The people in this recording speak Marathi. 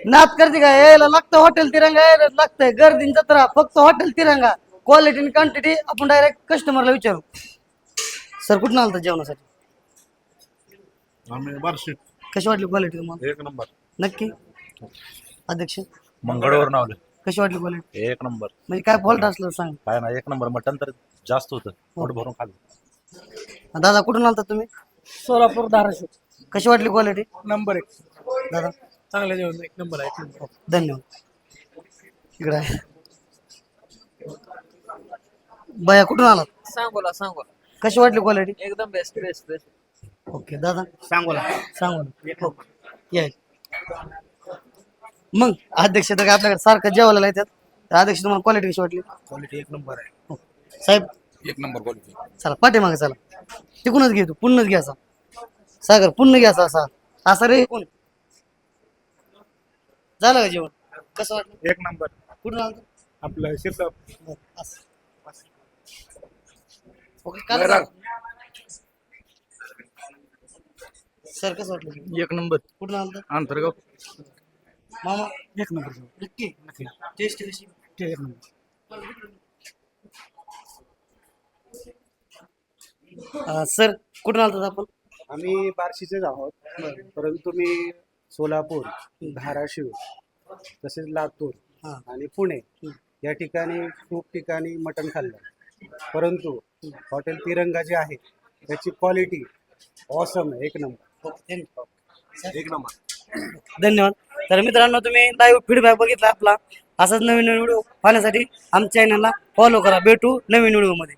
नात करते का यायला लागतं हॉटेल तिरंगा यायला लागतंय गर्दीन जत्रा फक्त हॉटेल तिरंगा क्वालिटी आणि क्वांटिटी आपण डायरेक्ट कस्टमरला विचारू. सर कुठून आलं जेवणासाठी? आम्ही बार्शी. कशी वाटली क्वालिटी तुम्हाला? एक नंबर. नक्की अध्यक्ष मंगळवार नावले. कशी वाटली क्वालिटी? एक नंबर. म्हणजे काय फॉल्ट असलं सांग. काय ना एक नंबर. मटन तर जास्त होतं, पोट भरून खाल्लं. दादा कुठून आलता तुम्ही? सोलापूर धाराशिव. कशी वाटली क्वालिटी? नंबर 1. दादा चांगलं जेवण, एक नंबर आहे. धन्यवाद. इकडे आहे. बया कुठून आलात? सांगोला. कशी वाटली क्वालिटी? एकदम बेस्ट. ओके दादा सांगोला. सांगू या मग अध्यक्ष तर काय आपल्याकडे सारखं जेवायला येतात. तर अध्यक्ष तुम्हाला क्वालिटी कशी वाटली? क्वालिटी एक नंबर आहे. साहेब एक नंबर क्वालिटी. चला पाठीमागे चला तिकूनच घे तू पुन्हाच घ्यायचा सागर पुन्हा घ्यायचा असा रे कोण झालं का जेवण? कसं वाटलं? एक नंबर. कुठून आलं? आपलं शिरसाप. ओके काय सर कसं वाटलं? एक नंबर. कुठून आलं? अंतर्गाव. मामा एक नंबर. नक्की टेस्ट कशी? एक नंबर. सर कुठून आलतात आपण? आम्ही बार्शीचेच आहोत, परंतु मी सोलापूर, धाराशिव तसेच लातूर हा. आणि पुणे या ठिकाणी खूप ठिकाणी मटण खाल्लं, परंतु हॉटेल तिरंगा जे आहे त्याची क्वालिटी ऑसम आहे. एक नंबर. एक नंबर. धन्यवाद. तर मित्रांनो तुम्ही लाईव्ह फीडबॅक बघितला आपला. असाच नवीन व्हिडिओ पाहण्यासाठी आमच्या चॅनलला फॉलो करा. भेटू नवीन व्हिडिओ मध्ये.